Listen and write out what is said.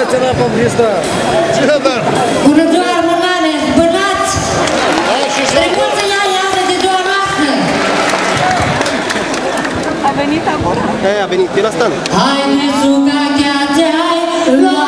național pe înregistrat. Bună ziua, armonane, bărbați! Trecut să ia iară de doua noastră! A venit acolo? A venit, e la stand. Hai, nesuga, chiațe, hai, lua